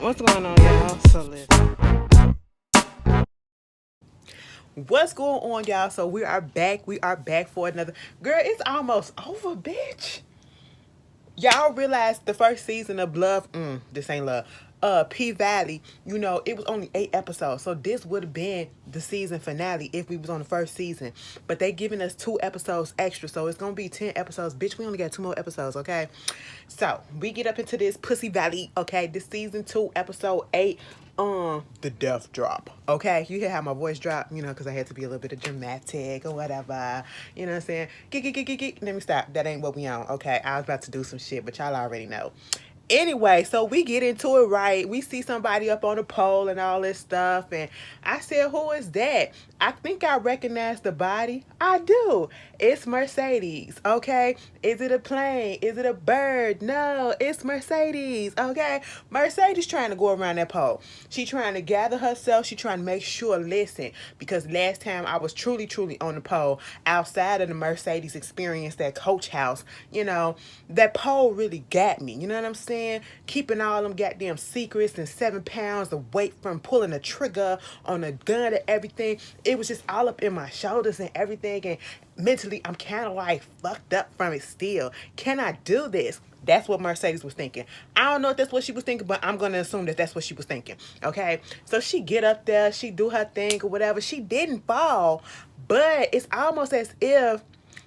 What's going on, y'all? So listen. What's going on, y'all? So we are back. We are back for another. Girl, it's almost over, bitch. Y'all realize the first season of Love, this ain't love. P Valley, it was only 8 episodes. So this would have been the season finale if we was on the first season. But they giving us 2 episodes extra. So it's gonna be 10 episodes. Bitch, we only got 2 more episodes, okay? So we get up into this Pussy Valley, okay? This season 2, episode 8. The death drop. Okay, you hear how my voice dropped, because I had to be a little bit of dramatic or whatever. You know what I'm saying? Let me stop. That ain't what we on. Okay, I was about to do some shit, but y'all already know. Anyway, so we get into it, right? We see somebody up on the pole and all this stuff, and I said, who is that? I think I recognize the body. I do. It's Mercedes, okay? Is it a plane? Is it a bird? No, it's Mercedes, okay? Mercedes trying to go around that pole. She trying to gather herself. She trying to make sure, listen, because last time I was truly, truly on the pole, outside of the Mercedes experience, that coach house, that pole really got me. You know what I'm saying? Keeping all them goddamn secrets and 7 pounds of weight from pulling a trigger on a gun and everything. It was just all up in my shoulders and everything. And mentally, I'm kind of like fucked up from it still. Can I do this? That's what Mercedes was thinking. I don't know if that's what she was thinking, but I'm going to assume that that's what she was thinking. Okay? So she get up there, she do her thing or whatever. She didn't fall, but it's almost as if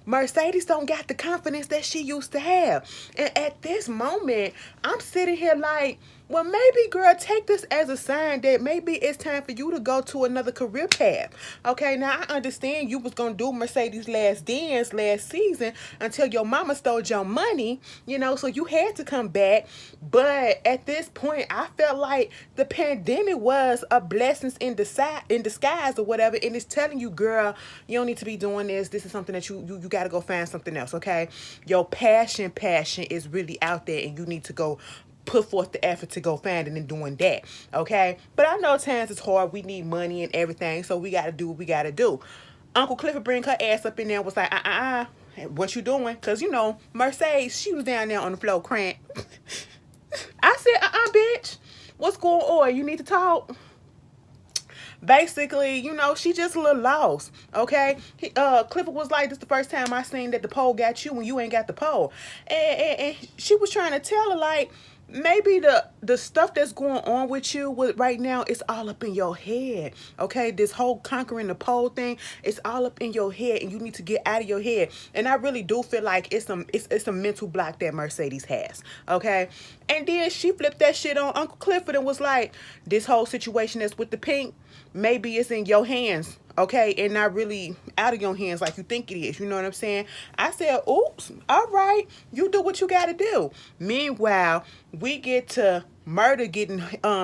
Mercedes don't got the confidence that she used to have. And at this moment, I'm sitting here like, well, maybe, girl, take this as a sign that maybe it's time for you to go to another career path. Okay, now I understand you was going to do Mercedes Last Dance last season until your mama stole your money, so you had to come back. But at this point, I felt like the pandemic was a blessing in disguise or whatever, and it's telling you, girl, you don't need to be doing this. This is something that you got to go find something else, okay? Your passion is really out there, and you need to go put forth the effort to go find it and doing that, okay? But I know times it's hard. We need money and everything, so we got to do what we got to do. Uncle Clifford bring her ass up in there and was like, what you doing? Because, Mercedes, she was down there on the floor crying. I said, bitch, what's going on? You need to talk. Basically, she just a little lost. Okay, Clifford was like, "This the first time I seen that the pole got you when you ain't got the pole," and she was trying to tell her like, maybe the stuff that's going on with you right now is all up in your head. Okay, this whole conquering the pole thing, it's all up in your head, and you need to get out of your head. And I really do feel like it's a mental block that Mercedes has. Okay, and then she flipped that shit on Uncle Clifford and was like, this whole situation that's with the Pynk, maybe it's in your hands, okay, and not really out of your hands like you think it is. You know what I'm saying? I said, oops, all right, you do what you got to do. Meanwhile, we get to Murda getting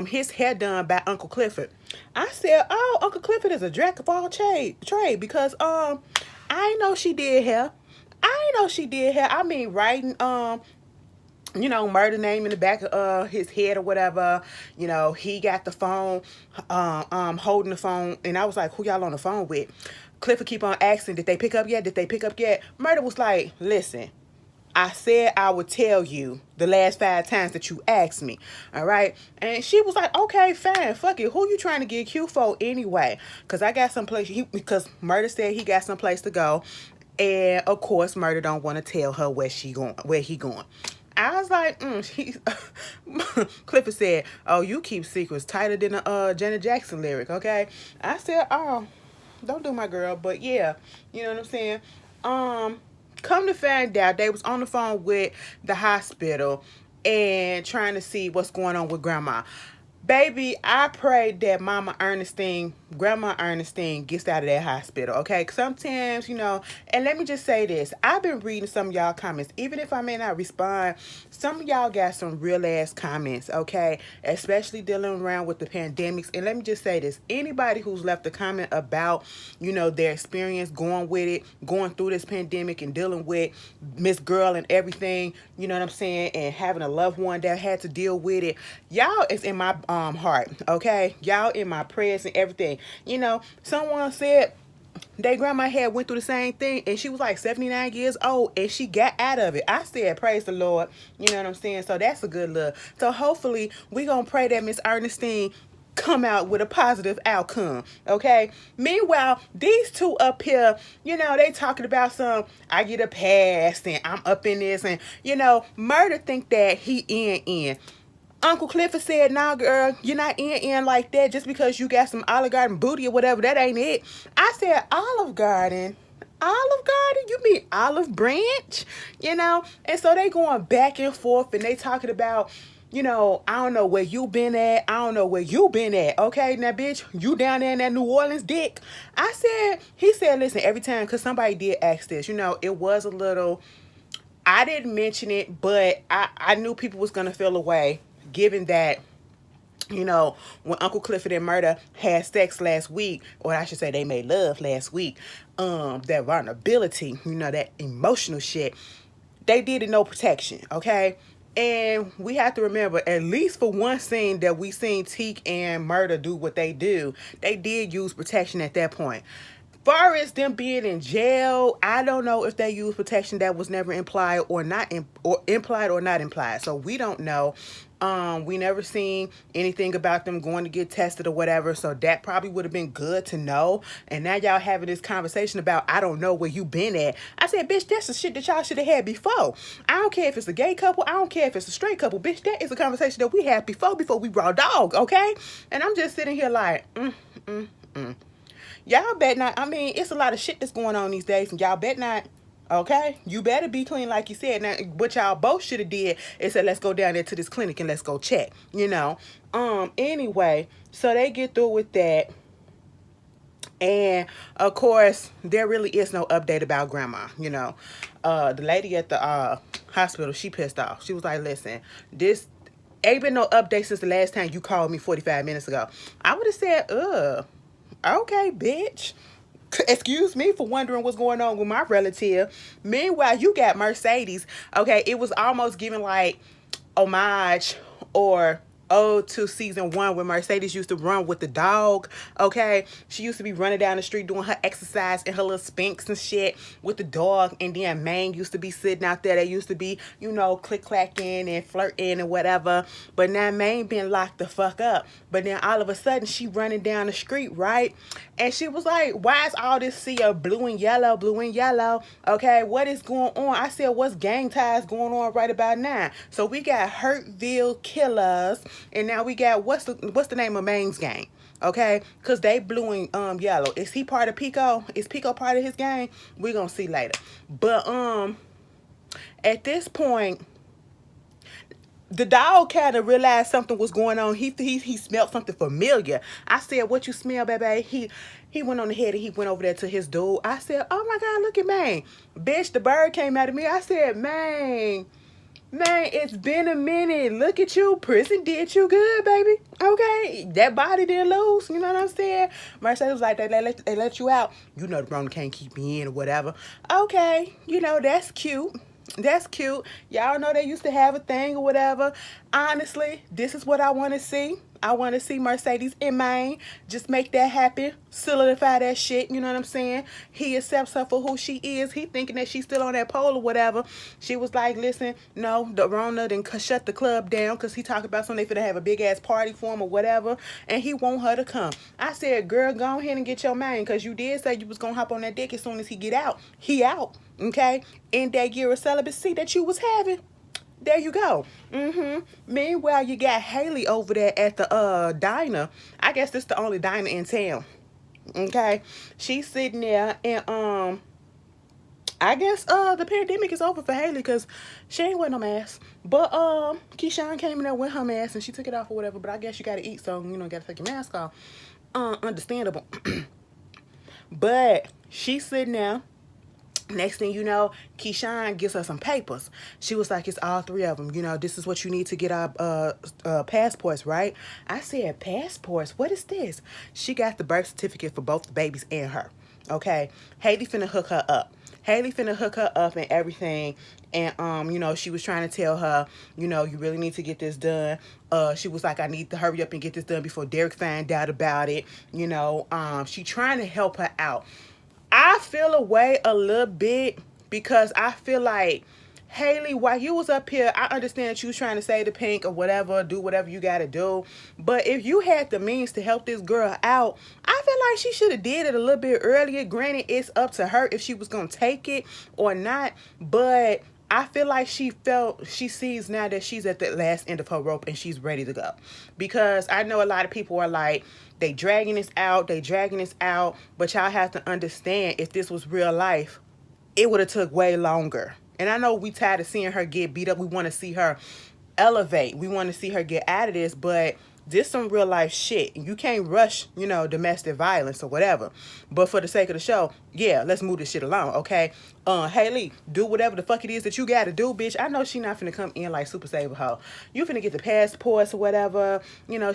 his hair done by Uncle Clifford. I said, oh, Uncle Clifford is a jack of all trade because I ain't know she did hair. I mean, writing Murda name in the back of his head or whatever. He got the phone, holding the phone, and I was like, who y'all on the phone with? Clifford keep on asking, did they pick up yet? Murda was like, listen, I said I would tell you the last 5 times that you asked me. All right. And she was like, okay, fine. Fuck it. Who you trying to get Q for anyway? Because I got someplace. Because Murda said he got someplace to go. And of course, Murda don't want to tell her where he going. I was like, Clifford said, oh, you keep secrets tighter than a Janet Jackson lyric, okay? I said, oh, don't do my girl, but yeah, you know what I'm saying? Come to find out, they was on the phone with the hospital and trying to see what's going on with grandma. Baby, I pray that Grandma Ernestine gets out of that hospital, okay? Sometimes, and let me just say this. I've been reading some of y'all comments. Even if I may not respond, some of y'all got some real-ass comments, okay? Especially dealing around with the pandemics. And let me just say this. Anybody who's left a comment about, their experience going with it, going through this pandemic and dealing with Miss Girl and everything, you know what I'm saying, and having a loved one that had to deal with it, y'all is in my heart, okay? Y'all in my prayers and everything. Someone said They grandma had went through the same thing, and she was like 79 years old, and she got out of it. I said, praise the Lord. You know what I'm saying? So that's a good look. So hopefully we gonna pray that Miss Ernestine come out with a positive outcome. Okay. Meanwhile, these two up here, they talking about some I get a pass and I'm up in this, and Murda think that he in. Uncle Clifford said, nah, girl, you're not in like that just because you got some Olive Garden booty or whatever. That ain't it. I said, Olive Garden? Olive Garden? You mean Olive Branch? And so they going back and forth, and they talking about, I don't know where you been at. I don't know where you been at. Okay, now, bitch, you down there in that New Orleans dick. He said, listen, every time, because somebody did ask this, it was a little, I didn't mention it, but I knew people was going to feel away, given that, when Uncle Clifford and Murda had sex last week, or I should say they made love last week, that vulnerability, that emotional shit, they did it no protection, okay? And we have to remember, at least for one scene that we seen Teak and Murda do what they do, they did use protection at that point. Far as them being in jail, I don't know if they used protection that was never implied or not, or implied or not implied. So we don't know. We never seen anything about them going to get tested or whatever. So that probably would have been good to know. And now y'all having this conversation about I don't know where you been at. I said, bitch, that's the shit that y'all should have had before. I don't care if it's a gay couple. I don't care if it's a straight couple. Bitch, that is a conversation that we had before we raw dog, okay? And I'm just sitting here like, Y'all bet not. I mean, it's a lot of shit that's going on these days, and y'all bet not. Okay, you better be clean, like you said. Now, what y'all both should have did is said, let's go down there to this clinic and let's go check. Anyway, so they get through with that, and of course, there really is no update about grandma. The lady at the hospital, she pissed off. She was like, listen, this ain't been no update since the last time you called me 45 minutes ago. I would have said, okay, bitch. Excuse me for wondering what's going on with my relative. Meanwhile, you got Mercedes. Okay, it was almost giving like homage or ode to season 1 when Mercedes used to run with the dog. Okay, she used to be running down the street doing her exercise and her little spinks and shit with the dog, and then Maine used to be sitting out there. They used to be, click-clacking and flirting and whatever. But now Maine been locked the fuck up. But then all of a sudden she running down the street, right? And she was like, why is all this sea of blue and yellow, blue and yellow? Okay, what is going on? I said, what's gang ties going on right about now? So we got Hurtville Killers, and now we got, what's the name of Maine's gang? Okay, because they blue and yellow. Is he part of Pico? Is Pico part of his gang? We're going to see later. But at this point, the dog kind of realized something was going on. He smelled something familiar. I said, what you smell, baby? He went on ahead and he went over there to his dude. I said, oh my God, look at man. Bitch, the bird came out of me. I said, man, it's been a minute. Look at you. Prison did you good, baby. Okay. That body didn't lose. You know what I'm saying? Mercedes was like, they let you out. The Rona can't keep me in or whatever. Okay. That's cute. That's cute. Y'all know they used to have a thing or whatever. Honestly, this is what I want to see. I want to see Mercedes in Maine. Just make that happen. Solidify that shit. You know what I'm saying? He accepts her for who she is. He thinking that she's still on that pole or whatever. She was like, listen, no, the Rona didn't shut the club down because he talked about something. They finna have a big ass party for him or whatever. And he want her to come. I said, girl, go ahead and get your man, because you did say you was going to hop on that dick as soon as he get out. He out. Okay? In that year of celibacy that you was having. There you go. Meanwhile, you got Haley over there at the diner. I guess this the only diner in town. Okay? She's sitting there, and I guess the pandemic is over for Haley because she ain't wearing no mask. But Keyshawn came in there with her mask and she took it off or whatever. But I guess you gotta eat, so gotta take your mask off. Understandable. But she's sitting there. Next thing you know, Keyshawn gives her some papers. She was like, it's all 3 of them. This is what you need to get our passports, right? I said, passports? What is this? She got the birth certificate for both the babies and her. Okay? Haley finna hook her up. And everything. And, she was trying to tell her, you really need to get this done. She was like, I need to hurry up and get this done before Derek find out about it. She trying to help her out. I feel away a little bit because I feel like Haley, while you was up here, I understand that you was trying to say to Pynk or whatever, do whatever you gotta do. But if you had the means to help this girl out, I feel like she should have did it a little bit earlier. Granted, it's up to her if she was gonna take it or not. But I feel like she sees now that she's at the last end of her rope and she's ready to go. Because I know a lot of people are like, they dragging this out, but y'all have to understand, if this was real life, it would have took way longer. And I know we tired of seeing her get beat up. We want to see her elevate. We want to see her get out of this, but this some real life shit. You can't rush, domestic violence or whatever. But for the sake of the show, yeah, let's move this shit along, okay? Haley, do whatever the fuck it is that you gotta do, bitch. I know she not finna come in like Super Saver hoe. You finna get the passports or whatever.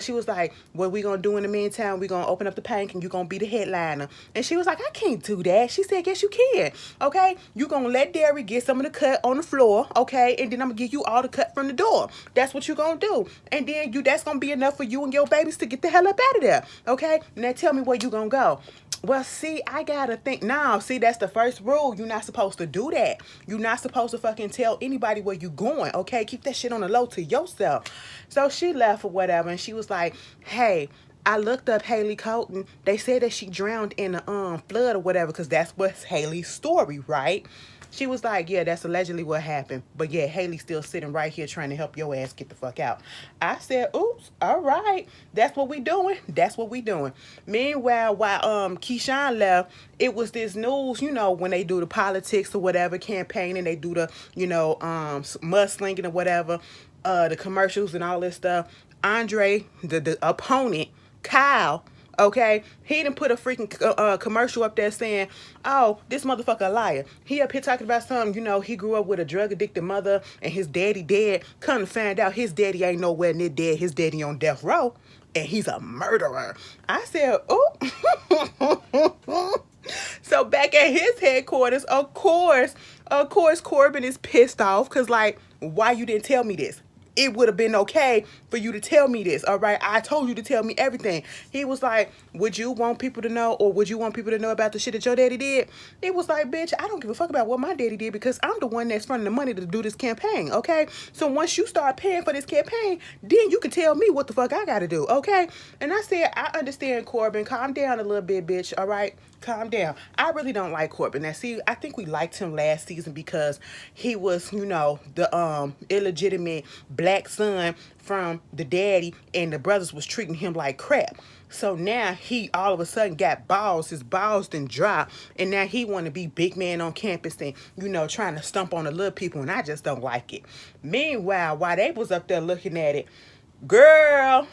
She was like, what we gonna do in the meantime, we gonna open up the Pynk and you gonna be the headliner. And she was like, I can't do that. She said, yes, you can, okay? You gonna let Derry get some of the cut on the floor, okay? And then I'm gonna give you all the cut from the door. That's what you gonna do. And then that's gonna be enough for you and your babies to get the hell up out of there, okay? Now tell me where you gonna go. Well, see, I gotta think now. See, that's the first rule. You're not supposed to do that. You're not supposed to fucking tell anybody where you going, okay? Keep that shit on the low to yourself. So she left or whatever, and she was like, hey, I looked up Haley Colton. They said that she drowned in a flood or whatever, because that's what's Haley's story, right? She was like, yeah, that's allegedly what happened. But yeah, Haley's still sitting right here trying to help your ass get the fuck out. I said, oops, all right. That's what we doing. That's what we doing. Meanwhile, while Keyshawn left, it was this news, when they do the politics or whatever, campaigning, they do the, mudslinging or whatever, the commercials and all this stuff. Andre, the opponent, Kyle, okay, he done put a freaking commercial up there saying, oh, this motherfucker a liar. He up here talking about something, he grew up with a drug addicted mother and his daddy dead. Come to find out his daddy ain't nowhere near dead. His daddy on death row and he's a murderer. I said, oh. So back at his headquarters, of course, Corbin is pissed off because, like, why you didn't tell me this? It would have been okay for you to tell me this, all right? I told you to tell me everything. He was like, would you want people to know, or would you want people to know about the shit that your daddy did? It was like, bitch, I don't give a fuck about what my daddy did because I'm the one that's funding the money to do this campaign, okay? So once you start paying for this campaign, then you can tell me what the fuck I gotta do, okay? And I said, I understand, Corbin. Calm down a little bit, bitch, all right? Calm down. I really don't like Corbin. Now, see, I think we liked him last season because he was, the illegitimate black son from the daddy, and the brothers was treating him like crap. So now he all of a sudden got balls. His balls done dropped, and now he want to be big man on campus and, trying to stump on the little people, and I just don't like it. Meanwhile, while they was up there looking at it, girl...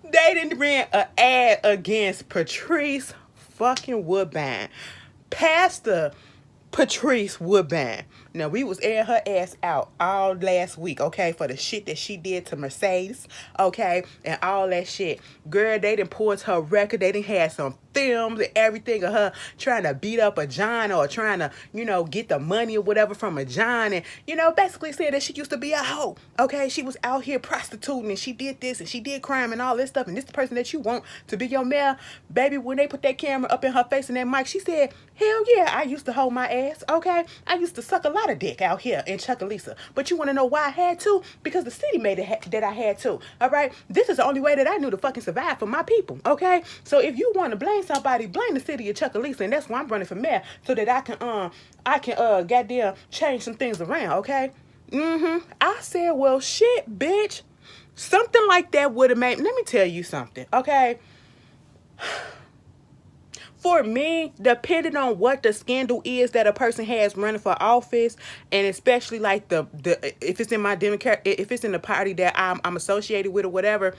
They didn't ran an ad against Patrice fucking Woodbine. Pastor Patrice Woodbine. Now, we was airing her ass out all last week, okay, for the shit that she did to Mercedes, okay, and all that shit. Girl, they done pulled her record. They done had some films and everything of her trying to beat up a John or trying to, get the money or whatever from a John. And, basically said that she used to be a hoe, okay? She was out here prostituting and she did this and she did crime and all this stuff. And this the person that you want to be your mayor. Baby, when they put that camera up in her face and that mic, she said, hell yeah, I used to hold my ass, okay? I used to suck a lot of dick out here in Chuckalisa. But you want to know why I had to? Because the city made it that I had to, all right? This is the only way that I knew to fucking survive for my people, okay? So if you want to blame somebody, blame the city of Chuckalisa, and that's why I'm running for mayor, so that I can goddamn change some things around, okay? I said, well, shit, bitch. Something like that would have made... Let me tell you something, okay? For me, depending on what the scandal is that a person has running for office, and especially like the if it's in my Democrat, if it's in the party that I'm associated with or whatever,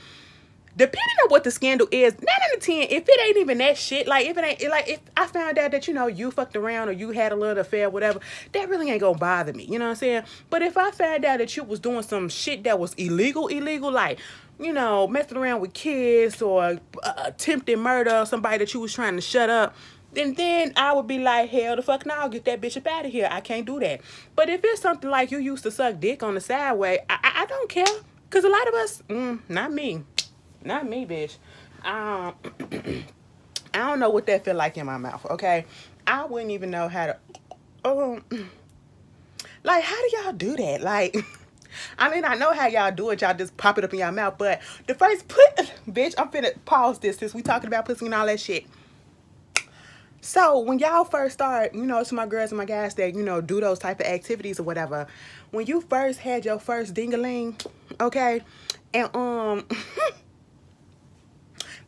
depending on what the scandal is, 9 out of 10, if it ain't even that shit, like if it ain't, like if I found out that, you fucked around or you had a little affair, whatever, that really ain't gonna bother me, you know what I'm saying? But if I found out that you was doing some shit that was illegal, like, messing around with kids or attempted murder or somebody that you was trying to shut up, then I would be like, hell the fuck no, I'll get that bitch up out of here. I can't do that. But if it's something like you used to suck dick on the sideway, I don't care. Because a lot of us, not me, bitch. I don't know what that feel like in my mouth, okay? I wouldn't even know how to, um, like, how do y'all do that? Like, I mean, I know how y'all do it. Y'all just pop it up in y'all mouth. But the first bitch, I'm finna pause this since we talking about pussy and all that shit. So when y'all first start, to my girls and my guys that, do those type of activities or whatever, when you first had your first ding-a-ling, okay, and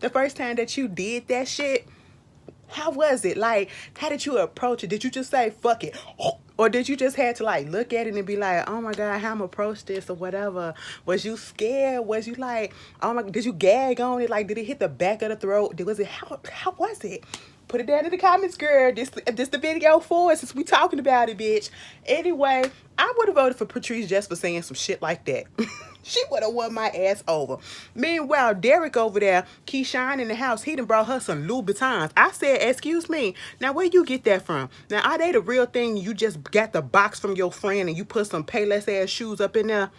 the first time that you did that shit, how was it? Like, how did you approach it? Did you just say, fuck it? Or did you just have to, like, look at it and be like, oh, my God, how I'm approach this or whatever? Was you scared? Was you like, oh, my, did you gag on it? Like, did it hit the back of the throat? Was it, how was it? Put it down in the comments, girl. This the video for it since we talking about it, bitch. Anyway, I would have voted for Patrice just for saying some shit like that. She would have won my ass over. Meanwhile, Derek over there, Keyshawn in the house, he done brought her some Louboutins. I said, excuse me, now where you get that from? Now, are they the real thing? You just got the box from your friend and you put some Payless ass shoes up in there?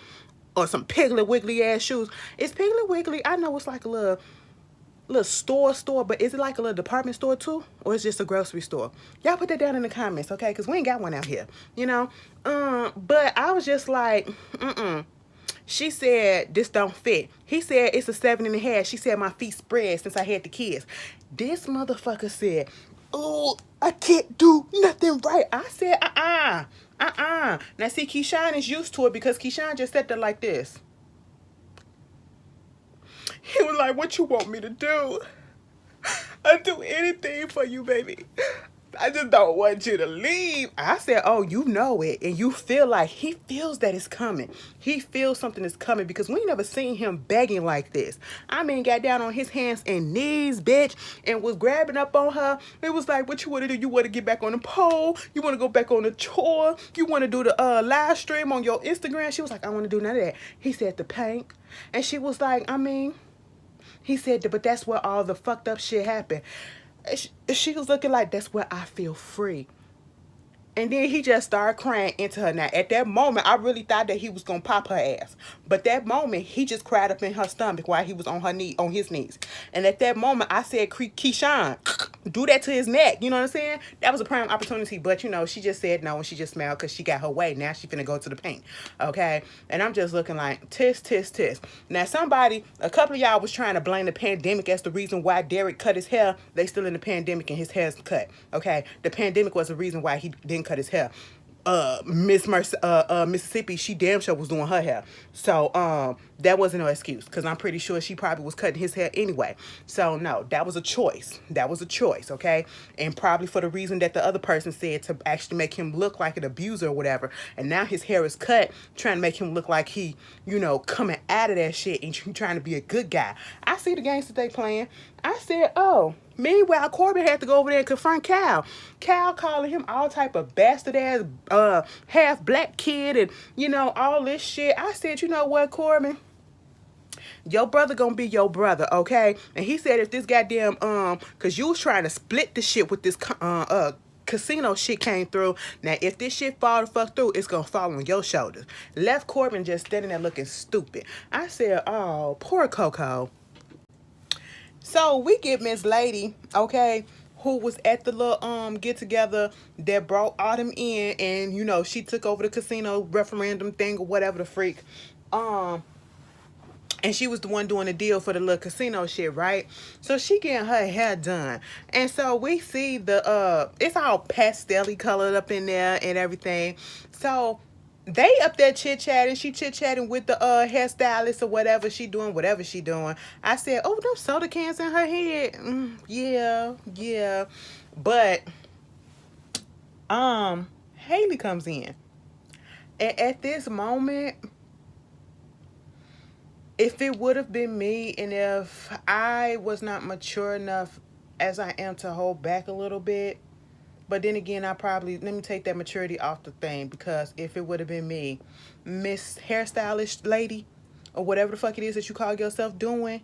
Or some Piggly Wiggly ass shoes? Is Piggly Wiggly, I know it's like a little store, but is it like a little department store too, or it's just a grocery store? Y'all put that down in the comments, okay? Because we ain't got one out here, but I was just like, she said this don't fit. He said it's a 7.5. She said my feet spread since I had the kids. This motherfucker said, oh, I can't do nothing right. I said, now see, Keyshawn is used to it because Keyshawn just said that like this. He was like, what you want me to do? I'll do anything for you, baby. I just don't want you to leave. I said, oh, you know it. And you feel like he feels that it's coming. He feels something is coming because we never seen him begging like this. I mean, got down on his hands and knees, bitch, and was grabbing up on her. It was like, what you want to do? You want to get back on the pole? You want to go back on the tour? You want to do the live stream on your Instagram? She was like, I want to do none of that. He said, the Pynk. And she was like, he said, but that's where all the fucked up shit happened. She was looking like, that's where I feel free. And then he just started crying into her. Now, at that moment, I really thought that he was going to pop her ass. But that moment, he just cried up in her stomach while he was on his knees. And at that moment, I said, Keyshawn, do that to his neck. You know what I'm saying? That was a prime opportunity. But, she just said no and she just smiled because she got her way. Now she finna go to the paint. Okay? And I'm just looking like, tisk, tisk, tisk. Now, a couple of y'all was trying to blame the pandemic as the reason why Derek cut his hair. They still in the pandemic and his hair's cut. Okay? The pandemic was the reason why he didn't cut his hair. Mississippi, she damn sure was doing her hair. So that wasn't no excuse because I'm pretty sure she probably was cutting his hair anyway. So no, that was a choice. Okay? And probably for the reason that the other person said, to actually make him look like an abuser or whatever. And now his hair is cut, trying to make him look like he, coming out of that shit and trying to be a good guy. I see the games that they playing. I said, oh. Meanwhile, Corbin had to go over there and confront Cal. Cal calling him all type of bastard ass half black kid and all this shit. I said, you know what, Corbin? Your brother gonna be your brother, okay? And he said if this goddamn cause you was trying to split the shit with this casino shit came through. Now if this shit fall the fuck through, it's gonna fall on your shoulders. Left Corbin just standing there looking stupid. I said, oh, poor Coco. So we get Miss Lady, okay, who was at the little get together that brought Autumn in, and she took over the casino referendum thing or whatever the freak. And she was the one doing the deal for the little casino shit, right? So she getting her hair done. And so we see it's all pastel-y colored up in there and everything. So they up there chit-chatting. She chit-chatting with the hairstylist or whatever she doing. I said, oh, them soda cans in her head. Yeah. But Haley comes in. And at this moment, if it would have been me and if I was not mature enough as I am to hold back a little bit, but then again, let me take that maturity off the thing, because if it would have been me, Miss Hairstylist Lady, or whatever the fuck it is that you call yourself doing,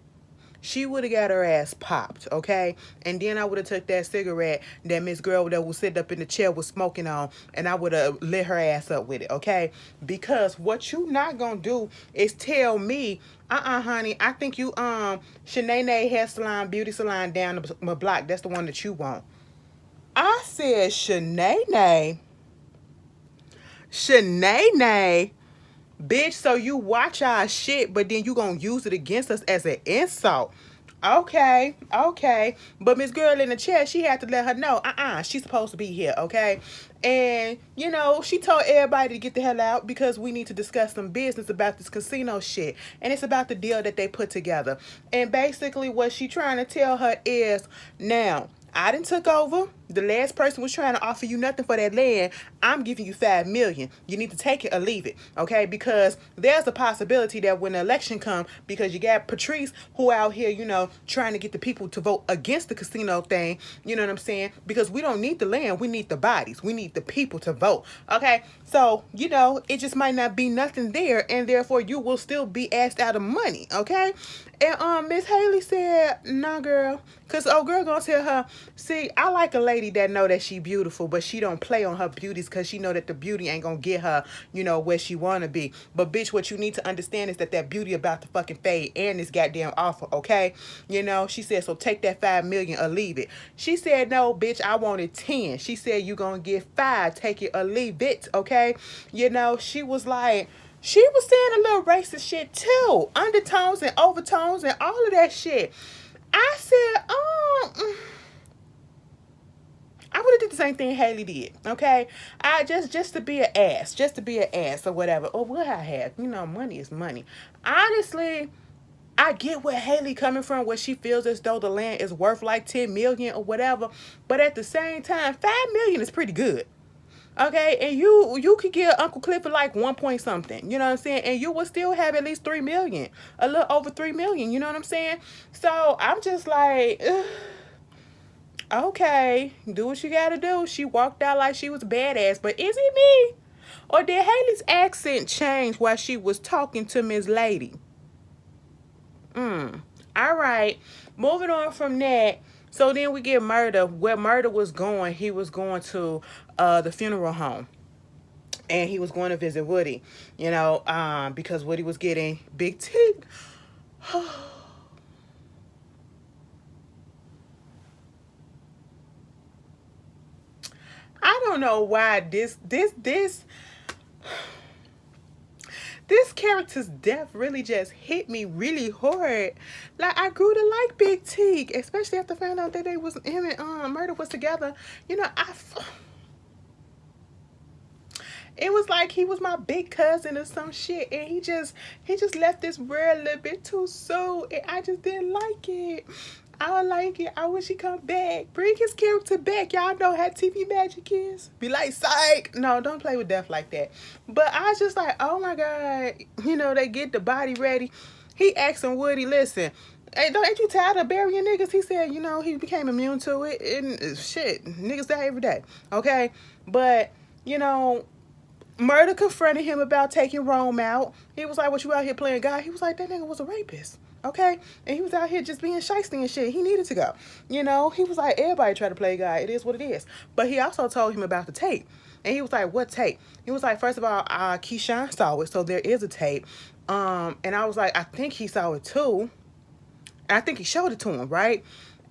she would have got her ass popped, okay? And then I would have took that cigarette that Miss Girl that was sitting up in the chair was smoking on, and I would have lit her ass up with it, okay? Because what you not gonna do is tell me, honey, I think you Shanae hair salon, beauty salon down the block. That's the one that you want. I said Shanae. Shanae. Bitch, so you watch our shit, but then you gonna use it against us as an insult. Okay. But Miss Girl in the chair, she had to let her know, she's supposed to be here, okay? And, she told everybody to get the hell out because we need to discuss some business about this casino shit. And it's about the deal that they put together. And basically what she trying to tell her is, now, I done took over. The last person was trying to offer you nothing for that land. I'm giving you $5 million. You need to take it or leave it, okay? Because there's a possibility that when the election comes, because you got Patrice who out here, trying to get the people to vote against the casino thing. You know what I'm saying? Because we don't need the land. We need the bodies. We need the people to vote, okay? So, it just might not be nothing there, and therefore you will still be asked out of money, okay? And Miss Haley said, nah, girl. Because old girl gonna tell her, see, I like a lady that know that she beautiful, but she don't play on her beauties because she know that the beauty ain't gonna get her, where she wanna be. But bitch, what you need to understand is that beauty about to fucking fade and this goddamn offer, okay? She said, so take that $5 million or leave it. She said, no, bitch, I wanted 10. She said, you gonna get 5, take it or leave it, okay? She was like, she was saying a little racist shit too. Undertones and overtones and all of that shit. I said, I would have did the same thing Haley did, okay? I just to be an ass or whatever. Or what I have, money is money. Honestly, I get where Haley coming from, where she feels as though the land is worth like 10 million or whatever. But at the same time, 5 million is pretty good. Okay, and you could give Uncle Clifford like 1 point something, you know what I'm saying? And you will still have at least 3 million, a little over 3 million, you know what I'm saying? So I'm just like, ugh. Okay, do what you gotta do. She walked out like she was a badass, but is it me? Or did Haley's accent change while she was talking to Miss Lady? All right, moving on from that. So then we get Murda. Where Murda was going, he was going to the funeral home. And he was going to visit Woody, because Woody was getting big teeth. I don't know why this character's death really just hit me really hard. Like, I grew to like Big Teak, especially after finding out that him and Murda was together. It was like he was my big cousin or some shit, and he just left this world a little bit too soon, and I just didn't like it. I don't like it. I wish he come back. Bring his character back. Y'all know how TV magic is. Be like, psych. No, don't play with death like that. But I was just like, oh my God. They get the body ready. He asking Woody, listen, hey, ain't you tired of burying niggas? He said, he became immune to it. And shit, niggas die every day. Okay? But, Murda confronted him about taking Rome out. He was like, what, you out here playing God? He was like, that nigga was a rapist. Okay? And he was out here just being shiesty and shit. He needed to go. He was like, everybody try to play God. It is what it is. But he also told him about the tape. And he was like, what tape? He was like, first of all, Keyshawn saw it, so there is a tape. And I was like, I think he saw it too. And I think he showed it to him, right?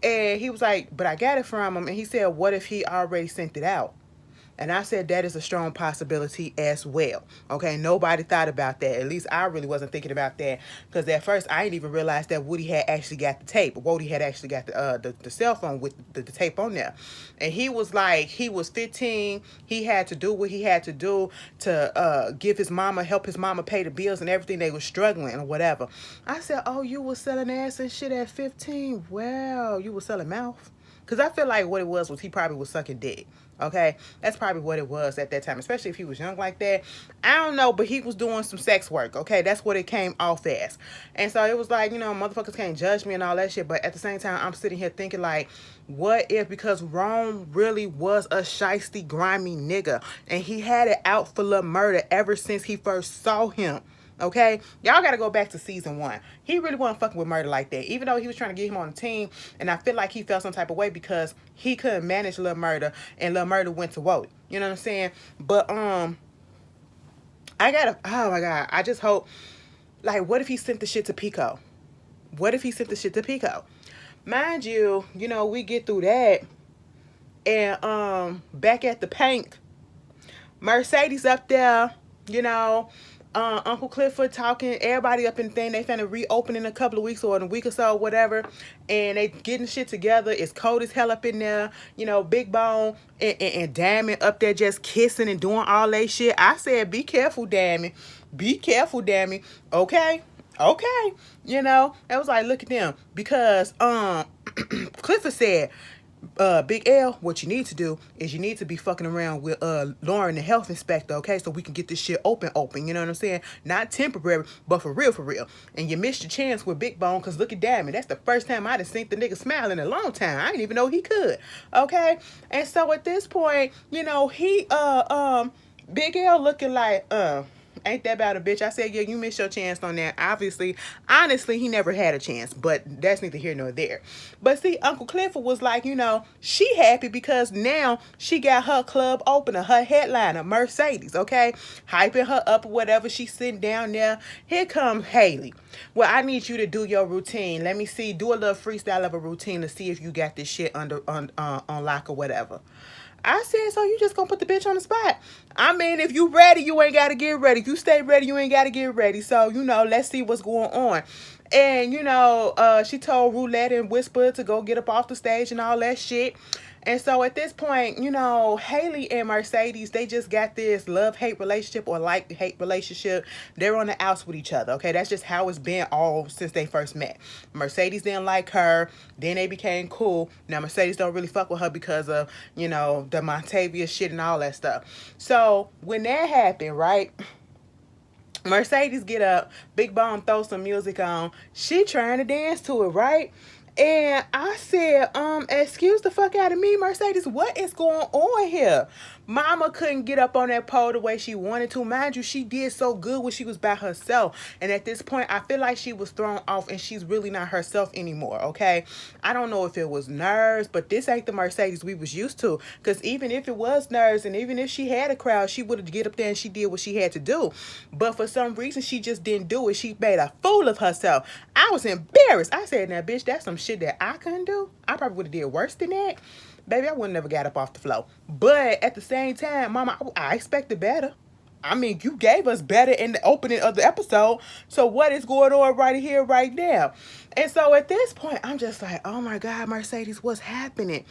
And he was like, but I got it from him. And he said, what if he already sent it out? And I said that is a strong possibility as well. Okay, nobody thought about that. At least I really wasn't thinking about that. Because at first, I didn't even realize that Woody had actually got the tape. Woody had actually got the cell phone with the tape on there. And he was like, he was 15. He had to do what he had to do to help his mama pay the bills and everything. They were struggling or whatever. I said, oh, you was selling ass and shit at 15. Well, you was selling mouth. Because I feel like what it was he probably was sucking dick. Okay, that's probably what it was at that time, especially if he was young like that. I don't know, but he was doing some sex work. Okay, that's what it came off as. And so it was like, motherfuckers can't judge me and all that shit. But at the same time, I'm sitting here thinking like, what if, because Rome really was a shiesty, grimy nigga, and he had it out for Lil Murda ever since he first saw him. Okay, y'all gotta go back to season 1. He really wasn't fucking with Murda like that, even though he was trying to get him on the team. And I feel like he felt some type of way because he couldn't manage Lil Murda, and Lil Murda went to Woke. You know what I'm saying? But I gotta. Oh my god, I just hope. Like, what if he sent the shit to Pico? What if he sent the shit to Pico? Mind you, we get through that, and back at the Pynk, Mercedes up there, Uncle Clifford talking everybody up in the thing. They finna reopen in a couple of weeks or in a week or so, whatever. And they getting shit together. It's cold as hell up in there. Big Bone and Diamond up there just kissing and doing all that shit. I said, be careful, Diamond. Be careful, Diamond. Okay? Okay. It was like, look at them. Because Clifford said, Big L, what you need to do is you need to be fucking around with Lauren, the health inspector, okay? So we can get this shit open, you know what I'm saying? Not temporary, but for real, for real. And you missed your chance with Big Bone, because look at Diamond. That's the first time I done seen the nigga smile in a long time. I didn't even know he could, okay? And so at this point, he, Big L looking like, ain't that about a bitch? I said, yeah, you missed your chance on that. Obviously, honestly, he never had a chance, but that's neither here nor there. But see, Uncle Clifford was like, she happy because now she got her club opener, her headliner, Mercedes, okay? Hyping her up or whatever. She's sitting down there. Here comes Haley. Well, I need you to do your routine. Let me see. Do a little freestyle of a routine to see if you got this shit on lock or whatever. I said, so you just gonna put the bitch on the spot? I mean, if you ready, you ain't gotta get ready. If you stay ready, you ain't gotta get ready. So, let's see what's going on. And, she told Roulette and Whisper to go get up off the stage and all that shit. And so at this point, Haley and Mercedes, they just got this love-hate relationship or like-hate relationship. They're on the outs with each other, okay? That's just how it's been all since they first met. Mercedes didn't like her. Then they became cool. Now, Mercedes don't really fuck with her because of, the Montavia shit and all that stuff. So when that happened, right? Mercedes get up. Big Bone throw some music on. She trying to dance to it, right? And I said, excuse the fuck out of me, Mercedes. What is going on here? Mama couldn't get up on that pole the way she wanted to. Mind you, she did so good when she was by herself. And at this point, I feel like she was thrown off and she's really not herself anymore, okay? I don't know if it was nerves, but this ain't the Mercedes we was used to. Because even if it was nerves and even if she had a crowd, she would have get up there and she did what she had to do. But for some reason, she just didn't do it. She made a fool of herself. I was embarrassed. I said, now, bitch, that's some shit that I couldn't do. I probably would have did worse than that. Baby, I would never got up off the floor. But at the same time, Mama, I expected better. I mean, you gave us better in the opening of the episode. So what is going on right here, right now? And so at this point, I'm just like, oh my God, Mercedes, what's happening?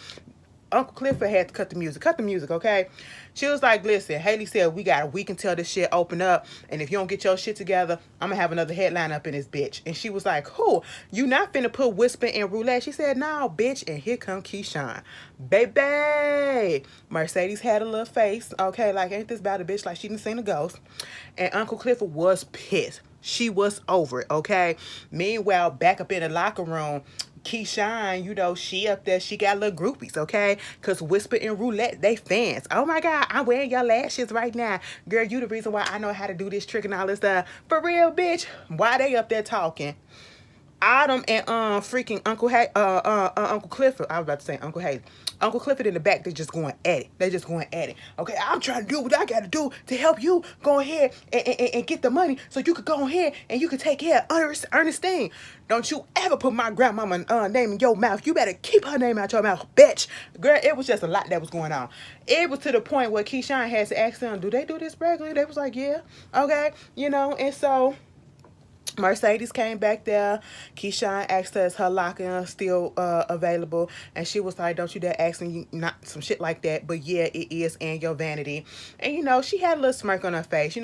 Uncle Clifford had to cut the music. Cut the music, okay? She was like, listen, Haley said we got a week until this shit open up. And if you don't get your shit together, I'm going to have another headline up in this bitch. And she was like, who? You not finna put Whisper in Roulette? She said, no, bitch. And here come Keyshawn. Baby. Mercedes had a little face. Okay, like, ain't this about a bitch? Like, she didn't seen a ghost. And Uncle Clifford was pissed. She was over it, okay? Meanwhile, back up in the locker room, Keyshawn, she up there, she got little groupies, okay? Because Whisper and Roulette, they fans. Oh my God, I'm wearing your lashes right now. Girl, you the reason why I know how to do this trick and all this stuff. For real, bitch. Why they up there talking? Autumn and freaking Uncle Clifford. I was about to say Uncle Haley. Uncle Clifford in the back, they just going at it. They just going at it. Okay, I'm trying to do what I got to do to help you go ahead and get the money so you could go ahead and you could take care of Ernestine. Don't you ever put my grandmama name in your mouth. You better keep her name out your mouth, bitch. Girl, it was just a lot that was going on. It was to the point where Keyshawn had to ask them, do they do this regularly? They was like, yeah. Okay, and so Mercedes came back there. Keyshawn asked her, is her locker still available? And she was like, don't you dare ask me not some shit like that. But yeah, it is, and your vanity. And she had a little smirk on her face.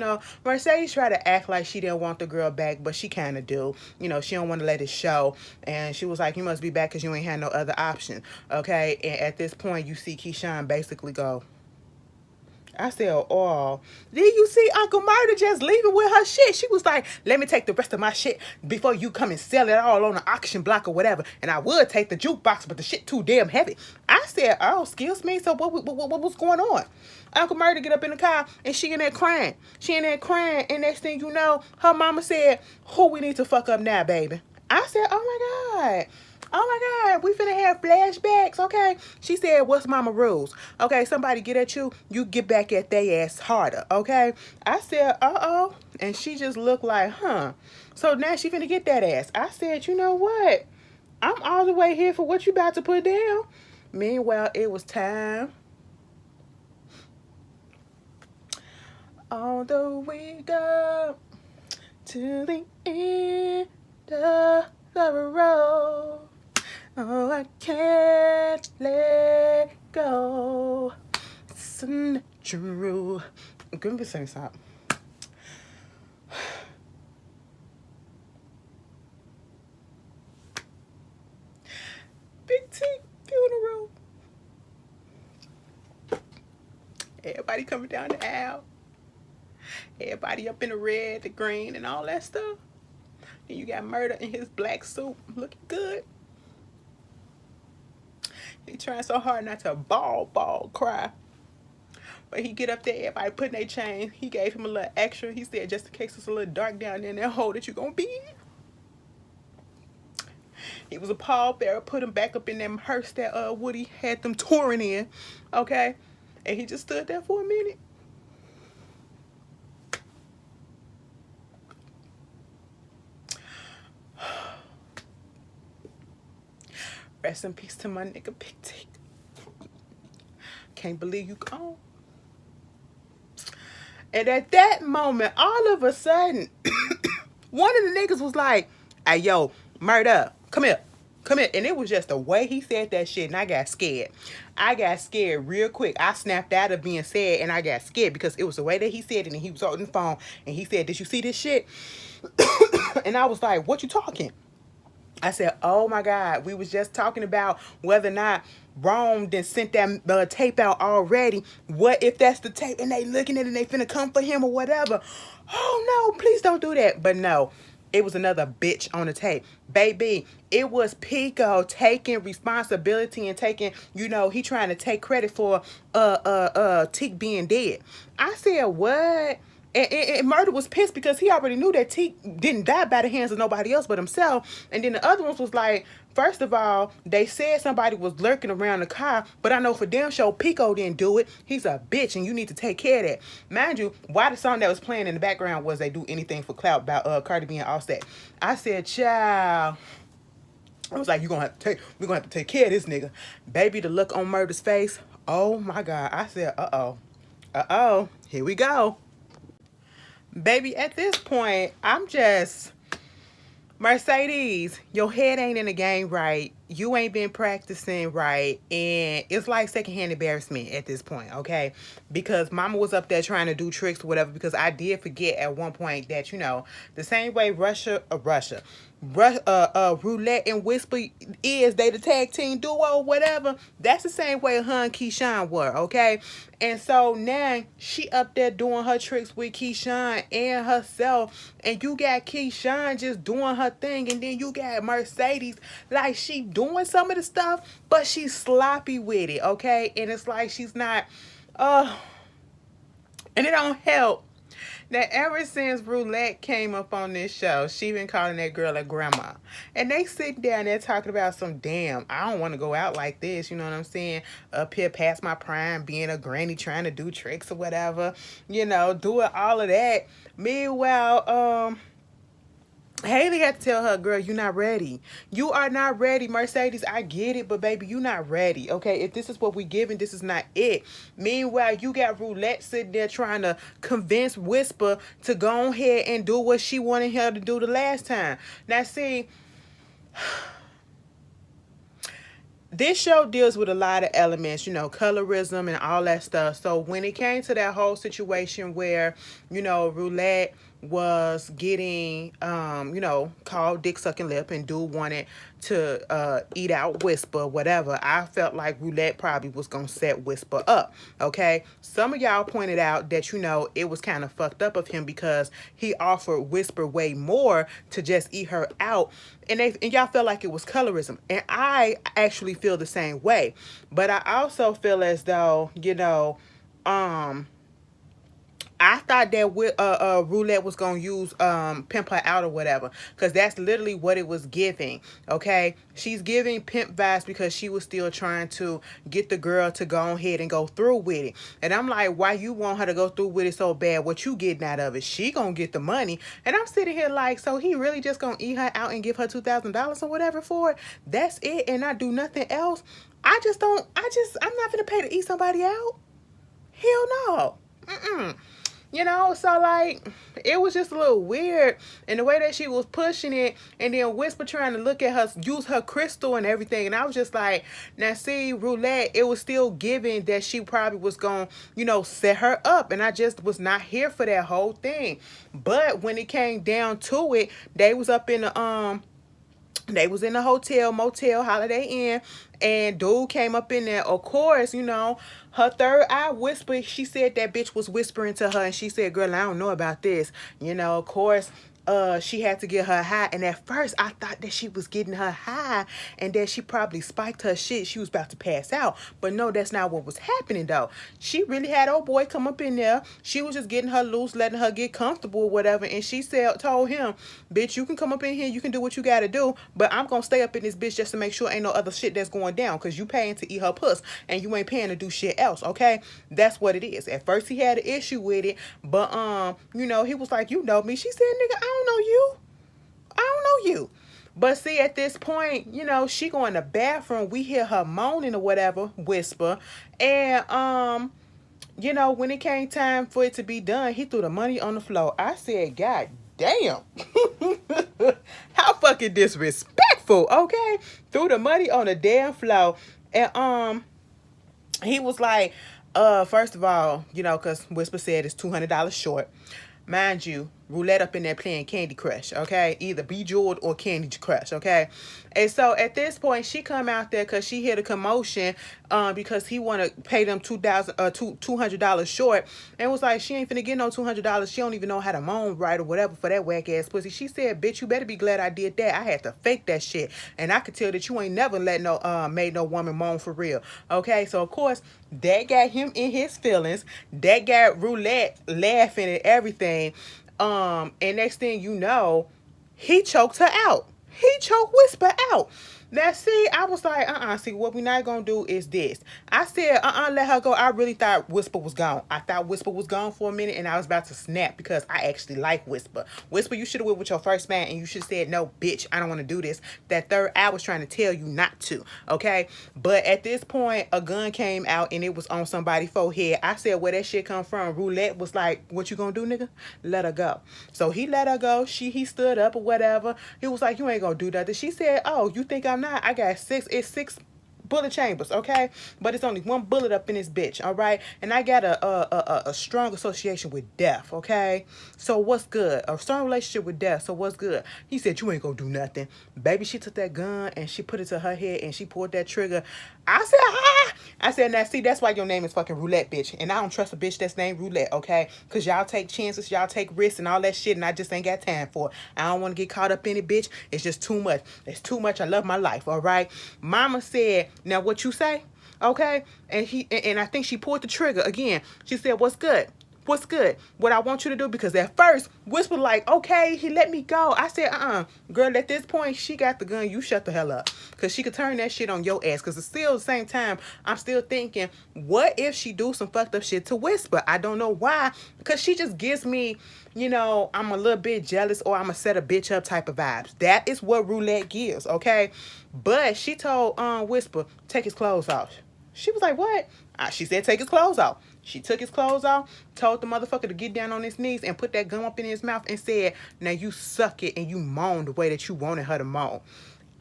Mercedes tried to act like she didn't want the girl back, but she kind of do. She don't want to let it show. And she was like, you must be back because you ain't had no other option. Okay, and at this point, you see Keyshawn basically go, I said, oh, did you see Uncle Murda just leaving with her shit? She was like, let me take the rest of my shit before you come and sell it all on the auction block or whatever. And I would take the jukebox, but the shit too damn heavy. I said, oh, excuse me. So what was going on? Uncle Murda get up in the car and she in there crying. She in there crying. And next thing you know, her mama said, who we need to fuck up now, baby? I said, oh my God. Oh my God, we finna have flashbacks, okay? She said, what's mama rules? Okay, somebody get at you, you get back at they ass harder, okay? I said, uh-oh. And she just looked like, huh. So now she finna get that ass. I said, you know what? I'm all the way here for what you about to put down. Meanwhile, it was time. Although we go to the end of the road. Oh, I can't let go. It's not true. Give me a second, stop. Big Teak funeral. Everybody coming down the aisle. Everybody up in the red, the green, and all that stuff. And you got Murda in his black suit, looking good. He trying so hard not to bawl, cry. But he get up there, everybody putting their chain. He gave him a little extra. He said, just in case it's a little dark down there in that hole that you gonna be in. He was a pallbearer, put him back up in that hearse that Woody had them touring in. Okay? And he just stood there for a minute. Rest in peace to my nigga Big Teak. Can't believe you gone. And at that moment, all of a sudden, one of the niggas was like, hey, yo, Murda, come here. Come here. And it was just the way he said that shit, and I got scared. I got scared real quick. I snapped out of being sad, and I got scared because it was the way that he said it, and he was holding the phone, and he said, did you see this shit? And I was like, what you talking? I said, oh my God, we was just talking about whether or not Rome then sent that tape out already. What if that's the tape and they looking at it and they finna come for him or whatever? Oh no, please don't do that. But no, it was another bitch on the tape. Baby, it was Pico taking responsibility and taking, you know, he trying to take credit for Teak being dead. I said, what? And Murda was pissed because he already knew that Teak didn't die by the hands of nobody else but himself. And then the other ones was like, first of all, they said somebody was lurking around the car, but I know for damn sure Pico didn't do it. He's a bitch and you need to take care of that. Mind you, why the song that was playing in the background was They Do Anything for Clout about Cardi B and Offset. I said, child. I was like, we're gonna have to take care of this nigga. Baby, the look on Murda's face. Oh my God. I said, uh-oh. Here we go. Baby, at this point, I'm just, Mercedes, your head ain't in the game right. You ain't been practicing right. And it's like secondhand embarrassment at this point, okay? Because mama was up there trying to do tricks or whatever, because I did forget at one point that, you know, the same way Roulette and Whisper is, they the tag team duo or whatever, that's the same way her and Keyshawn were, okay? And so now she up there doing her tricks with Keyshawn and herself, and you got Keyshawn just doing her thing, and then you got Mercedes like she doing some of the stuff, but she's sloppy with it, okay? And it's like she's not, and it don't help that ever since Roulette came up on this show, she been calling that girl a grandma. And they sit down there talking about some, damn, I don't want to go out like this, you know what I'm saying? Up here past my prime, being a granny, trying to do tricks or whatever, you know, doing all of that. Meanwhile, Haley had to tell her, girl, you're not ready. You are not ready. Mercedes, I get it, but baby, you're not ready. Okay, if this is what we giving, this is not it. Meanwhile, you got Roulette sitting there trying to convince Whisper to go ahead and do what she wanted her to do the last time. Now, see, this show deals with a lot of elements, you know, colorism and all that stuff. So when it came to that whole situation where, you know, Roulette was getting, called dick sucking lip, and dude wanted to eat out Whisper, whatever, I felt like Roulette probably was going to set Whisper up, okay? Some of y'all pointed out that, it was kind of fucked up of him because he offered Whisper way more to just eat her out, and y'all felt like it was colorism, and I actually feel the same way. But I also feel as though, I thought that Roulette was gonna use pimp her out or whatever, because that's literally what it was giving. Okay, she's giving pimp vibes because she was still trying to get the girl to go ahead and go through with it. And I'm like, why you want her to go through with it so bad? What you getting out of it? She gonna get the money. And I'm sitting here like, so he really just gonna eat her out and give her $2,000 or whatever for it? That's it, and not do nothing else? I'm not gonna pay to eat somebody out. Hell no. So like, it was just a little weird, and the way that she was pushing it, and then Whisper trying to look at her, use her crystal and everything, and I was just like, now see, Roulette, it was still giving that she probably was gonna, set her up, and I just was not here for that whole thing. But when it came down to it, they was in the hotel, motel, Holiday Inn, and dude came up in there. Of course, her third eye whisper. She said that bitch was whispering to her, and she said, girl, I don't know about this. Of course, she had to get her high. And at first, I thought that she was getting her high and that she probably spiked her shit. She was about to pass out. But no, that's not what was happening, though. She really had old boy come up in there. She was just getting her loose, letting her get comfortable or whatever. And she told him, bitch, you can come up in here. You can do what you got to do. But I'm going to stay up in this bitch just to make sure ain't no other shit that's going down. Because you paying to eat her puss. And you ain't paying to do shit else, okay? That's what it is. At first, he had an issue with it. But, he was like, you know me. She said, nigga, I don't know you. I don't know you. But see, at this point, she go in the bathroom. We hear her moaning or whatever, Whisper. And, when it came time for it to be done, he threw the money on the floor. I said, God damn. How fucking disrespectful, okay? Threw the money on the damn floor. And, he was like, first of all, because Whisper said it's $200 short. Mind you, Roulette up in there playing Candy Crush, okay? Either Bejeweled or Candy Crush, okay? And so at this point, she come out there because she hear the commotion because he want to pay them $200 short, and was like, she ain't finna get no $200. She don't even know how to moan right or whatever for that whack ass pussy. She said, bitch, you better be glad I did that. I had to fake that shit, and I could tell that you ain't never made no woman moan for real, okay? So of course that got him in his feelings. That got Roulette laughing at everything. And next thing you know, he choked her out. He choked Whisper out. Now, see, I was like, see, what we not gonna do is this. I said, let her go. I really thought Whisper was gone. I thought Whisper was gone for a minute, and I was about to snap because I actually like Whisper. Whisper, you should have went with your first man, and you should have said, no, bitch, I don't want to do this. That third eye was trying to tell you not to, okay? But at this point, a gun came out, and it was on somebody's forehead. I said, where that shit come from? Roulette was like, what you gonna do, nigga? Let her go. So he let her go. He stood up or whatever. He was like, you ain't gonna do nothing. She said, oh, you think I'm not? I got six bullet chambers, okay? But it's only one bullet up in this bitch, all right? And I got a strong association with death, okay? So what's good? A strong relationship with death, so what's good? He said, you ain't gonna do nothing. Baby, she took that gun and she put it to her head and she pulled that trigger. I said, ah! I said, now see, that's why your name is fucking Roulette, bitch. And I don't trust a bitch that's named Roulette, okay? Because y'all take chances, y'all take risks and all that shit, and I just ain't got time for it. I don't want to get caught up in it, bitch. It's just too much. It's too much. I love my life, all right? Mama said, now what you say? Okay? And I think she pulled the trigger again. She said, what's good? What's good? What I want you to do, because at first, Whisper like, okay, he let me go. I said, girl, at this point, she got the gun. You shut the hell up. Because she could turn that shit on your ass. Because it's still the same time, I'm still thinking, what if she do some fucked up shit to Whisper? I don't know why. Because she just gives me, I'm a little bit jealous or I'm a set a bitch up type of vibes. That is what Roulette gives, okay? But she told Whisper, take his clothes off. She was like, what? She said, take his clothes off. She took his clothes off, told the motherfucker to get down on his knees and put that gum up in his mouth and said, now you suck it and you moan the way that you wanted her to moan.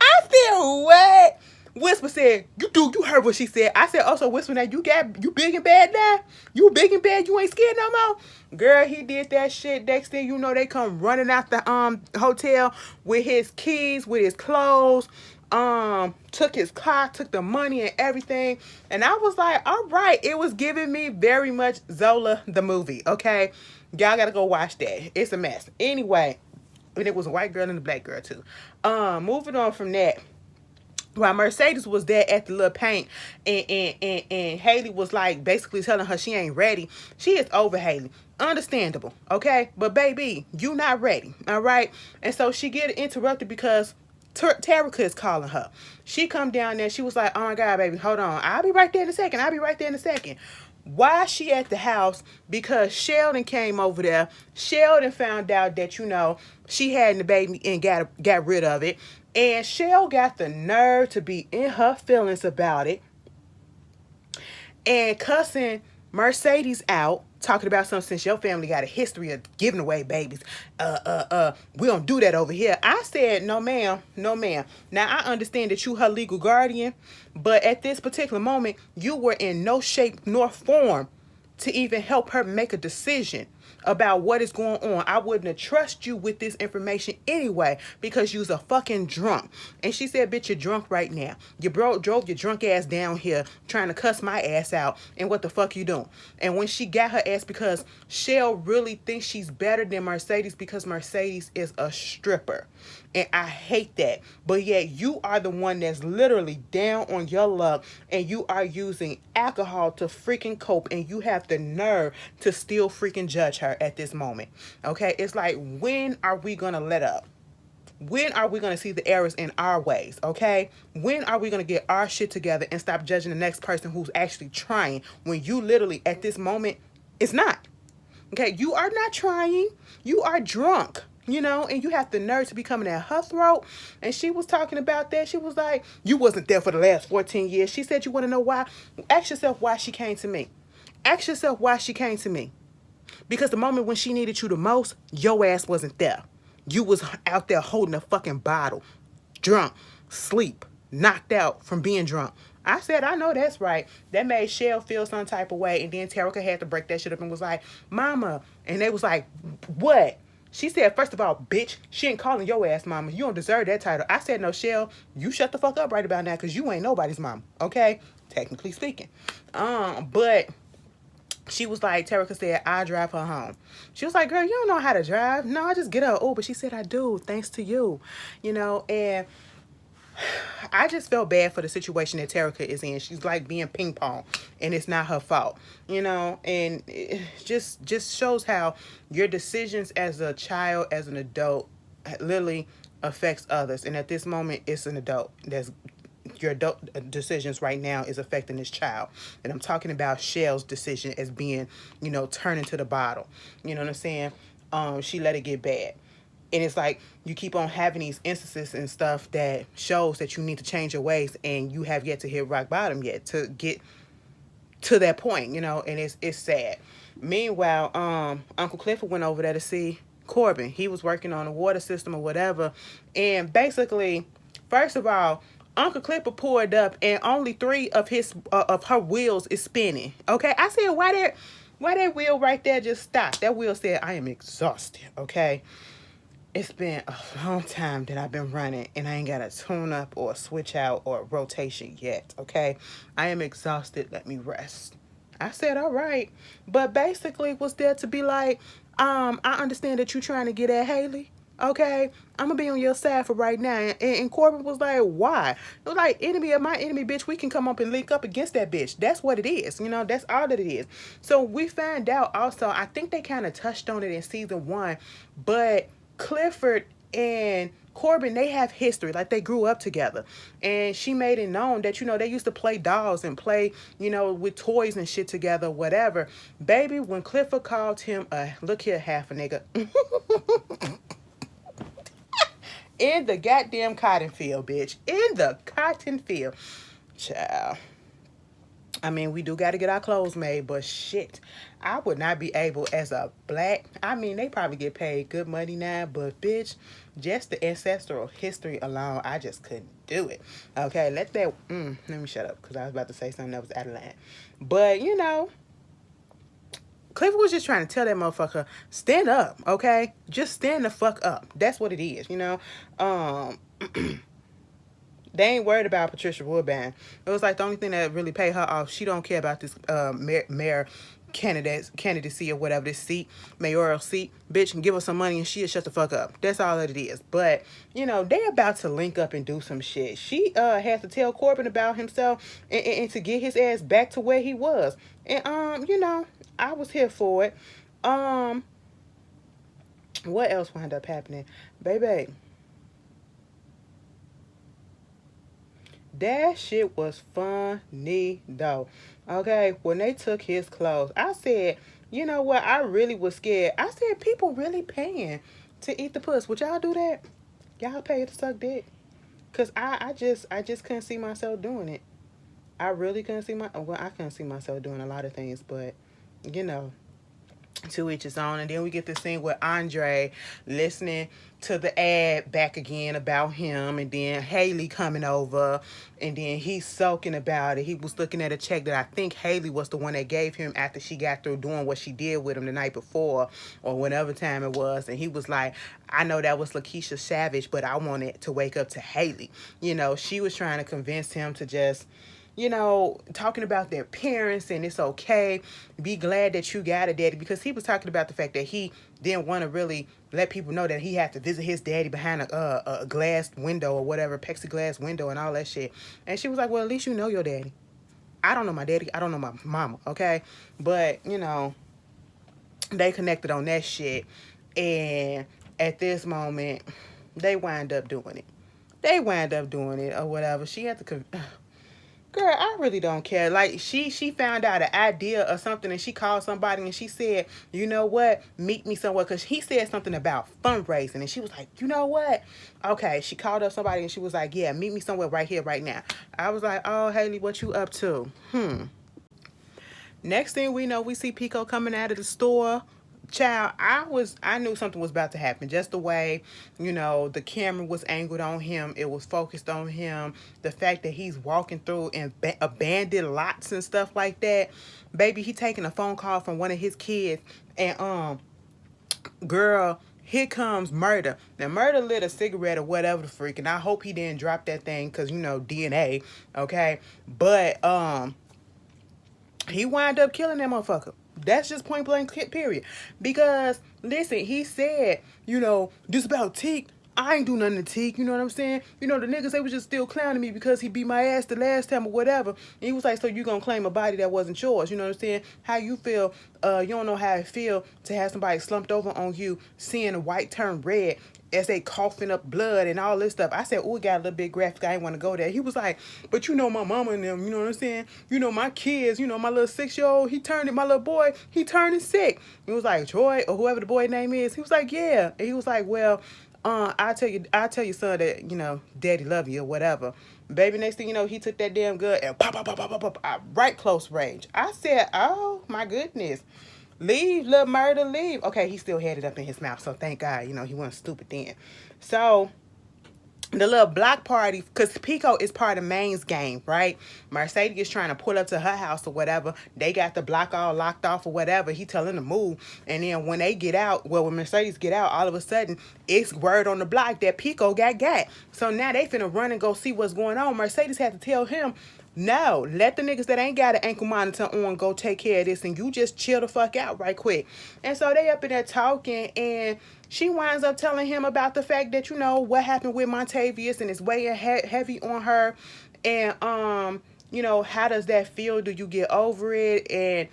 I said, what? Whisper said, you heard what she said. I said, oh, so Whisper, now you big and bad now? You big and bad, you ain't scared no more? Girl, he did that shit. Next thing you know, they come running out the hotel with his keys, with his clothes, took his car, took the money and everything. And I was like, all right, it was giving me very much Zola the movie, okay? Y'all gotta go watch that. It's a mess. Anyway, and it was a white girl and a black girl too. Moving on from that. While Mercedes was there at the little Pynk, and Haley was like basically telling her she ain't ready. She is over, Haley. Understandable, okay? But baby, you not ready, all right? And so she get interrupted because Terica is calling her. She come down there. She was like, oh my God, baby, hold on. I'll be right there in a second. I'll be right there in a second. Why she at the house? Because Sheldon came over there. Sheldon found out that, she had the baby and got rid of it. And Shell got the nerve to be in her feelings about it and cussing Mercedes out, talking about something since your family got a history of giving away babies. We don't do that over here. I said, no ma'am, no ma'am. Now I understand that you her legal guardian, but at this particular moment, you were in no shape nor form to even help her make a decision about what is going on. I wouldn't have trust you with this information anyway because you's a fucking drunk. And she said, bitch, you're drunk right now. You drove your drunk ass down here trying to cuss my ass out. And what the fuck you doing? And when she got her ass, because Shell really thinks she's better than Mercedes because Mercedes is a stripper. And I hate that. But yet you are the one that's literally down on your luck and you are using alcohol to freaking cope and you have the nerve to still freaking judge her at this moment. Okay? It's like, when are we going to let up? When are we going to see the errors in our ways? Okay? When are we going to get our shit together and stop judging the next person who's actually trying when you literally at this moment, it's not. Okay? You are not trying. You are drunk. And you have the nerve to be coming at her throat. And she was talking about that. She was like, you wasn't there for the last 14 years. She said, you want to know why? Ask yourself why she came to me. Ask yourself why she came to me. Because the moment when she needed you the most, your ass wasn't there. You was out there holding a fucking bottle. Drunk. Sleep. Knocked out from being drunk. I said, I know that's right. That made Shell feel some type of way. And then Terica had to break that shit up and was like, mama. And they was like, what? She said, first of all, bitch, she ain't calling your ass mama. You don't deserve that title. I said, no, Shell, you shut the fuck up right about now because you ain't nobody's mama, okay? Technically speaking. But she was like, Terica said, I drive her home. She was like, girl, you don't know how to drive. No, I just get her Uber. She said, I do, thanks to you. And I just felt bad for the situation that Terica is in. She's like being ping pong, and it's not her fault, and it just shows how your decisions as a child, as an adult, literally affects others. And at this moment, it's an adult that's your adult decisions right now is affecting this child. And I'm talking about Shell's decision as being, turning to the bottle. You know what I'm saying? She let it get bad. And it's like you keep on having these instances and stuff that shows that you need to change your ways, and you have yet to hit rock bottom yet to get to that point, and it's sad. Meanwhile, Uncle Clifford went over there to see Corbin. He was working on a water system or whatever. And basically, first of all, Uncle Clifford pulled up and only 3 of her wheels is spinning. Okay? I said, why that wheel right there just stopped? That wheel said, I am exhausted. Okay? It's been a long time that I've been running and I ain't got a tune up or a switch out or a rotation yet, okay? I am exhausted. Let me rest. I said, all right. But basically it was there to be like, I understand that you're trying to get at Haley, okay? I'm going to be on your side for right now. And Corbin was like, why? It was like, enemy of my enemy, bitch. We can come up and link up against that bitch. That's what it is. That's all that it is. So we found out also, I think they kind of touched on it in season 1, but Clifford and Corbin, they have history. Like, they grew up together. And she made it known that, they used to play dolls and play, with toys and shit together, whatever. Baby, when Clifford called him look here, half a nigga. In the goddamn cotton field, bitch. In the cotton field. Child. I mean, we do got to get our clothes made, but shit, I would not be able as a black. I mean, they probably get paid good money now, but bitch, just the ancestral history alone, I just couldn't do it. Okay, let me shut up because I was about to say something that was out of line. But, Clifford was just trying to tell that motherfucker, stand up, okay? Just stand the fuck up. That's what it is. They ain't worried about Patricia Woodbine. It was like the only thing that really paid her off. She don't care about this mayor candidacy or whatever, this seat, mayoral seat. Bitch, can give her some money and she'll shut the fuck up. That's all that it is. But, they about to link up and do some shit. She has to tell Corbin about himself and to get his ass back to where he was. And, I was here for it. What else wound up happening? Baby, that shit was funny though. Okay, when they took his clothes, I said, you know what? I really was scared. I said, people really paying to eat the puss. Would y'all do that? Y'all pay to suck dick? Cause I just couldn't see myself doing it. I really couldn't see I couldn't see myself doing a lot of things, but you know, to each his own. And then we get this scene with Andre listening to the ad back again about him, and then Haley coming over, and then he's soaking about it. He was looking at a check that I think Haley was the one that gave him after she got through doing what she did with him the night before or whatever time it was. And he was like, I know that was Lakeisha Savage, but I wanted to wake up to Haley. She was trying to convince him to just talking about their parents, and it's okay. Be glad that you got a daddy, because he was talking about the fact that he didn't want to really let people know that he had to visit his daddy behind a glass window or whatever, plexiglass window and all that shit. And she was like, well, at least you know your daddy. I don't know my daddy. I don't know my mama, okay? But, they connected on that shit. And at this moment, they wind up doing it. Or whatever. She had to... Girl, I really don't care. Like, she found out an idea or something, and she called somebody and she said, you know what, meet me somewhere, because he said something about fundraising, and she was like, you know what, okay. She called up somebody and she was like, yeah, meet me somewhere right here, right now. I was like, oh, Haley, what you up to? Next thing we know, we see Pico coming out of the store. Child, I knew something was about to happen. Just the way, the camera was angled on him. It was focused on him. The fact that he's walking through and abandoned lots and stuff like that. Baby, he taking a phone call from one of his kids. And, girl, here comes Murda. Now, Murda lit a cigarette or whatever the freak. And I hope he didn't drop that thing because, DNA. Okay? But, he wound up killing that motherfucker. That's just point blank period. Because, listen, he said, this about Teak. I ain't do nothing to Teak, you know what I'm saying? The niggas, they was just still clowning me because he beat my ass the last time or whatever. And he was like, so you gonna claim a body that wasn't yours, you know what I'm saying? How you feel, you don't know how it feel to have somebody slumped over on you, seeing the white turn red as they coughing up blood and all this stuff. I said, oh, it got a little bit graphic. I didn't want to go there. He was like, but my mama and them, you know what I'm saying? My kids, my little 6-year-old, my little boy, he turning sick. He was like, Troy, or whoever the boy name is. He was like, yeah. And he was like, well, I tell you, son, that, daddy love you or whatever. Baby, next thing you know, he took that damn gun and pop, pop, pop, pop, pop, pop, right close range. I said, oh, my goodness. Leave, little Murda, leave. Okay, he still had it up in his mouth, so thank God, he wasn't stupid then. So, the little block party, because Pico is part of Maine's game, right? Mercedes is trying to pull up to her house or whatever. They got the block all locked off or whatever. He telling them to move. And then when they get out, when Mercedes get out, all of a sudden, it's word on the block that Pico got. So now they finna run and go see what's going on. Mercedes had to tell him, no, let the niggas that ain't got an ankle monitor on go take care of this, and you just chill the fuck out right quick. And so they up in there talking, and she winds up telling him about the fact that, what happened with Montavious, and it's weighing heavy on her. And, how does that feel? Do you get over it? And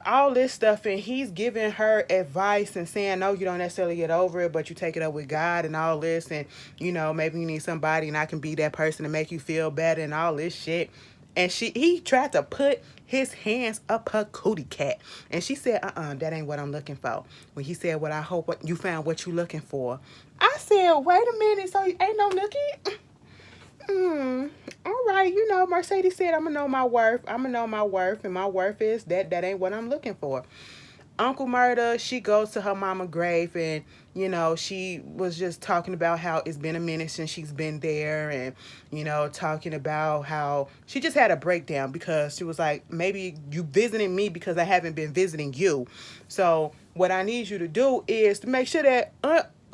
all this stuff. And he's giving her advice and saying, no, you don't necessarily get over it, but you take it up with God and all this. And, maybe you need somebody and I can be that person to make you feel better and all this shit. And he tried to put his hands up her cootie cat. And she said, that ain't what I'm looking for. When he said, well, I hope you found what you looking for. I said, wait a minute, so ain't no nookie? all right, you know, Mercedes said I'm gonna know my worth. I'm gonna know my worth, and my worth is that ain't what I'm looking for. Uncle Murda, she goes to her mama grave, and you know, she was just talking about how it's been a minute since she's been there, and you know, talking about how she just had a breakdown because she was like, maybe you visiting me because I haven't been visiting you. So what I need you to do is to make sure that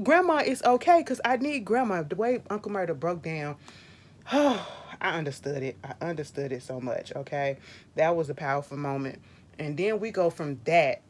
grandma is okay, because I need grandma. The way Uncle Murda broke down, I understood it. I understood it so much. Okay, that was a powerful moment. And then we go from that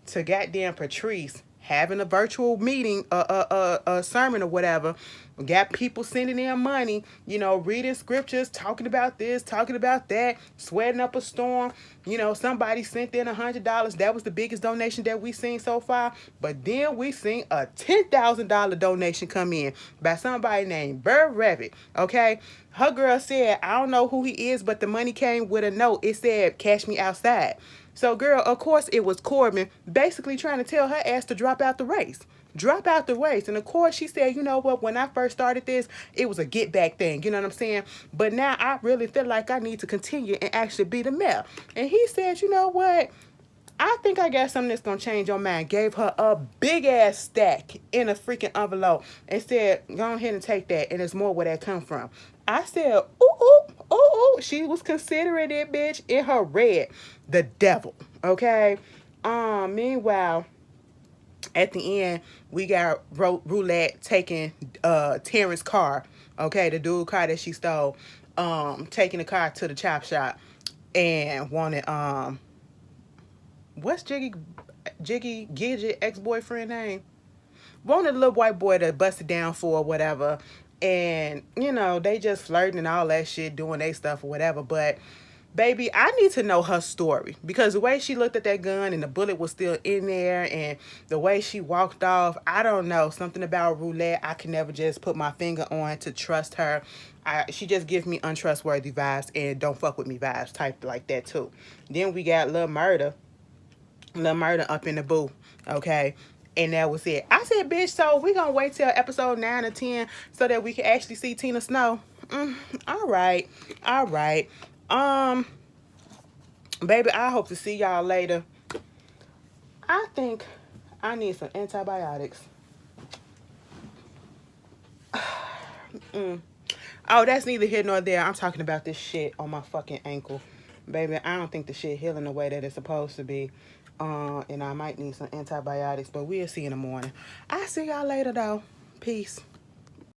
to goddamn Patrice having a virtual meeting, a sermon or whatever. We got people sending in money, you know, reading scriptures, talking about this, talking about that, sweating up a storm. You know, somebody sent in $100. That was the biggest donation that we seen so far. But then we seen a $10,000 donation come in by somebody named Burr Rabbit. Okay, her girl said, I don't know who he is, but the money came with a note. It said, "Cash me outside." So, girl, of course, it was Corbin basically trying to tell her ass to drop out the race. Drop out the race. And of course, she said, you know what, when I first started this, it was a get back thing. You know what I'm saying? But now I really feel like I need to continue and actually be the mayor. And he said, you know what? I think I got something that's going to change your mind. Gave her a big ass stack in a freaking envelope and said, go ahead and take that. And there's more where that come from. I said, ooh, ooh, ooh, ooh. She was considering it, bitch, in her red. The devil, okay? Meanwhile, at the end, we got Roulette taking Terrence's car, okay, the dude car that she stole, taking the car to the chop shop and wanted what's Jiggy Gidget ex-boyfriend name? Wanted a little white boy to bust it down for or whatever. And, you know, they just flirting and all that shit, doing their stuff or whatever. But, baby, I need to know her story. Because the way she looked at that gun and the bullet was still in there and the way she walked off, I don't know. Something about Roulette I can never just put my finger on to trust her. She just gives me untrustworthy vibes and don't fuck with me vibes type like that too. Then we got Lil Murda up in the booth, okay? And that was it. I said, bitch, so we gonna wait till episode 9 or 10 so that we can actually see Tina Snow. All right. All right. Baby, I hope to see y'all later. I think I need some antibiotics. Oh, that's neither here nor there. I'm talking about this shit on my fucking ankle. Baby, I don't think the shit healing the way that it's supposed to be. And I might need some antibiotics, but we'll see in the morning. I'll see y'all later, though. Peace.